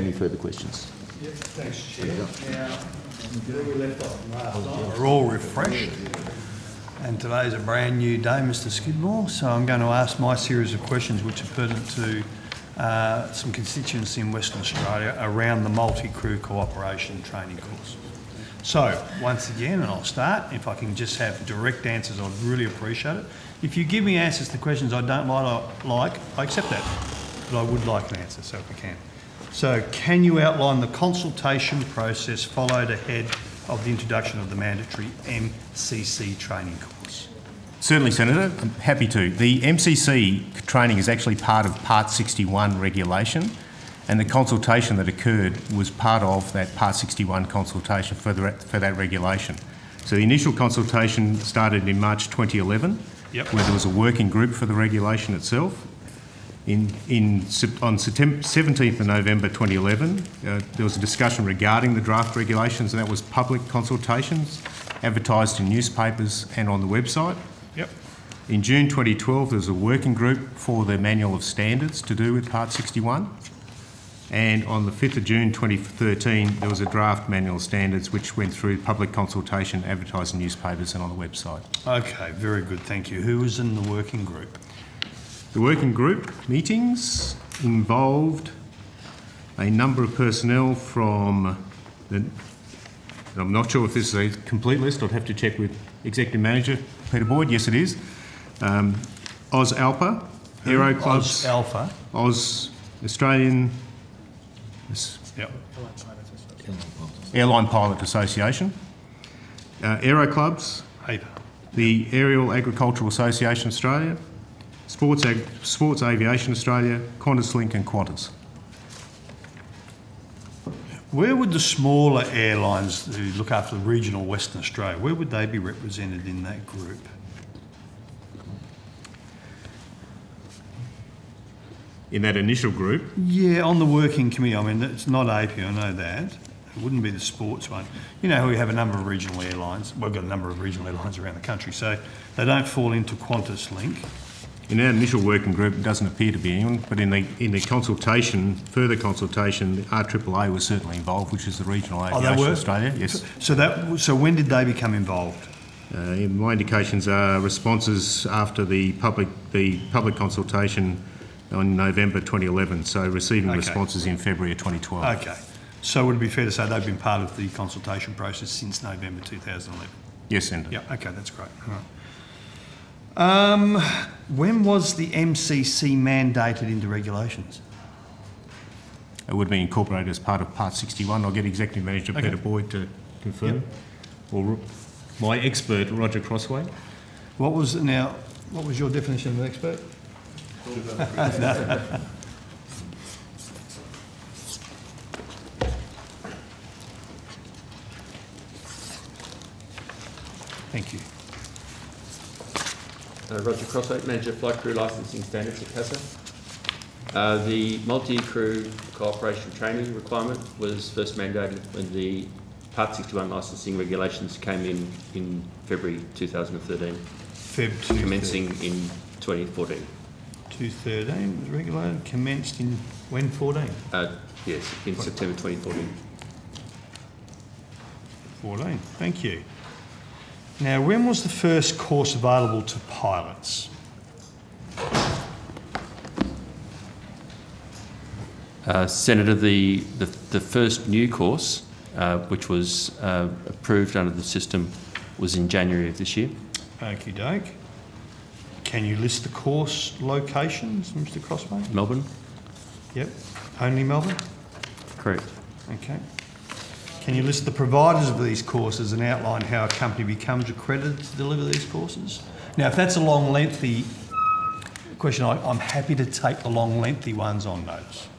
any further questions. Yep, thanks, Chair. Now, where we left off last night. We're all refreshed, and today's a brand new day, Mr. Skidmore, so I'm going to ask my series of questions which are pertinent to some constituents in Western Australia around the multi-crew cooperation training course. So, once again, and I'll start, if I can just have direct answers, I'd really appreciate it. If you give me answers to questions I don't like, I accept that, but I would like an answer, so if we can. So, can you outline the consultation process followed ahead of the introduction of the mandatory MCC training course? Certainly, Senator. I'm happy to. The MCC training is actually part of Part 61 regulation, and the consultation that occurred was part of that Part 61 consultation for that regulation. So the initial consultation started in March 2011, where there was a working group for the regulation itself. On 17th of November 2011, there was a discussion regarding the draft regulations, and that was public consultations, advertised in newspapers and on the website. In June 2012, there was a working group for the Manual of Standards to do with Part 61. And on the 5th of June 2013, there was a draft Manual of Standards which went through public consultation, advertised in newspapers and on the website. Okay, very good, thank you. Who was in the working group? The working group meetings involved a number of personnel from I'm not sure if this is a complete list, I'd have to check with Executive Manager Peter Boyd. Yes, it is. Oz Alpha, Aero Clubs, Oz Australian Airline Pilot Association, Aero Clubs, the Aerial Agricultural Association Australia, Sports Aviation Australia, Qantas Link and Qantas. Where would the smaller airlines who look after the regional Western Australia, where would they be represented in that group? In that initial group? Yeah, on the working committee. I mean, it's not AP, I know that. It wouldn't be the sports one. You know, we have a number of regional airlines. We've got a number of regional airlines around the country, so they don't fall into Qantas Link. In our initial working group, it doesn't appear to be anyone, but in the consultation, further consultation, the RAAA was certainly involved, which is the Regional Aviation Australia. Yes. So when did they become involved? My indications are responses after the public consultation on November 2011, so receiving responses in February of 2012. Okay. So would it be fair to say they've been part of the consultation process since November 2011? Yes, Senator. Yeah, okay, that's great. All right. When was the MCC mandated into regulations? It would be incorporated as part of Part 61. I'll get Executive Manager Peter Boyd to confirm. Or my expert, Roger Crossway. What was your definition of an expert? Thank you. Roger Crossway, Manager Flight Crew Licensing Standards at CASA. The multi-crew cooperation training requirement was first mandated when the Part 61 licensing regulations came in February 2013. Commencing in 2014. 2013 was regulated, commenced in when, 14? Yes, in September 2014. 14, thank you. Now, when was the first course available to pilots? Senator, the first new course, which was approved under the system, was in January of this year. Okie doke. Can you list the course locations, Mr. Crossway? Melbourne. Yep. Only Melbourne? Correct. Okay. Can you list the providers of these courses and outline how a company becomes accredited to deliver these courses? Now, if that's a long, lengthy question, I'm happy to take the long, lengthy ones on notice.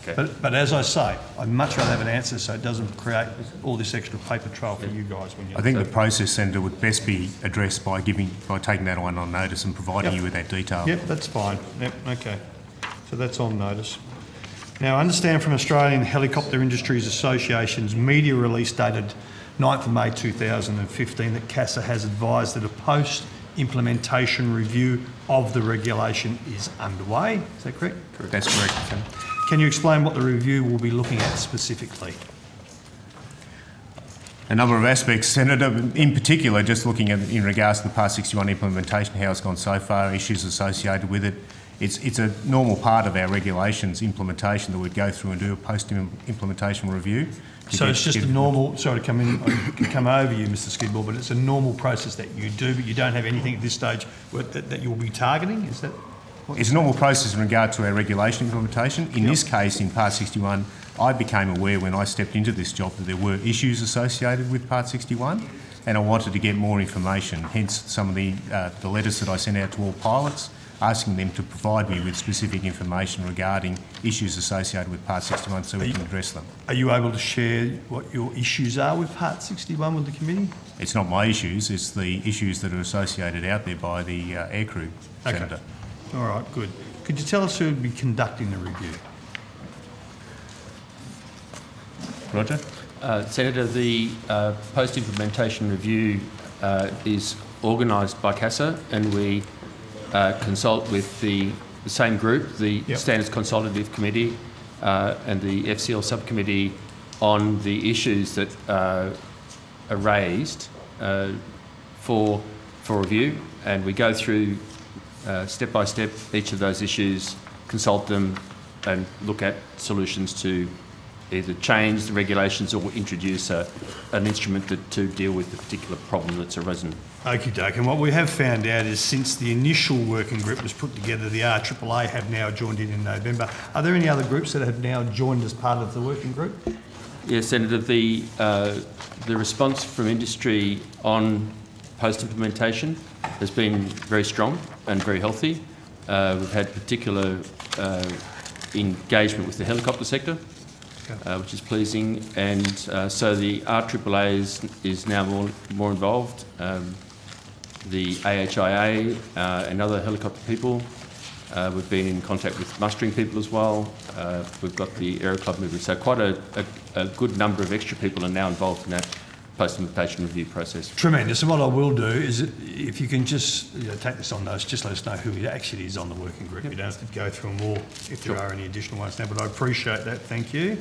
Okay. But as I say, I'd much rather have an answer so it doesn't create all this extra paper trail for you guys when you're... I think the process, Senator, would best be addressed by taking that one on notice and providing you with that detail. Yep, that's fine. Yep, okay. So that's on notice. Now, I understand from Australian Helicopter Industries Association's media release dated 9th of May 2015 that CASA has advised that a post-implementation review of the regulation is underway. Is that correct? That's correct, Senator. Can you explain what the review will be looking at specifically? A number of aspects, Senator, in particular just looking at in regards to the Part 61 implementation, how it's gone so far, issues associated with it. It's a normal part of our regulations implementation that we'd go through and do a post-implementation review. So it's just a normal, sorry to come over you, Mr Skidmore, but it's a normal process that you do, but you don't have anything at this stage that you'll be targeting, is that? It's a normal process in regard to our regulation implementation. In this case, in Part 61, I became aware when I stepped into this job that there were issues associated with Part 61, and I wanted to get more information, hence some of the letters that I sent out to all pilots, asking them to provide me with specific information regarding issues associated with Part 61 so we can address them. Are you able to share what your issues are with Part 61 with the committee? It's not my issues, it's the issues that are associated out there by the aircrew, Senator. Okay. All right, good. Could you tell us who would be conducting the review? Roger? Senator, the post-implementation review is organised by CASA, and we consult with the same group, the Standards Consultative Committee and the FCL Subcommittee on the issues that are raised for review, and we go through step by step each of those issues, consult them and look at solutions to either change the regulations or introduce an instrument to deal with the particular problem that's arisen. Okie doke. And what we have found out is since the initial working group was put together, the RAAA have now joined in November. Are there any other groups that have now joined as part of the working group? Yes, Senator, the response from industry on post-implementation has been very strong and very healthy. We've had particular engagement with the helicopter sector, which is pleasing, and so the RAAA is now more involved. The AHIA and other helicopter people. We've been in contact with mustering people as well. We've got the Aero Club movement, so quite a good number of extra people are now involved in that post-implementation review process. Tremendous. And what I will do is, if you can just take this on notice, just let us know who actually is on the working group. You don't have to go through them all if there are any additional ones now, but I appreciate that. Thank you.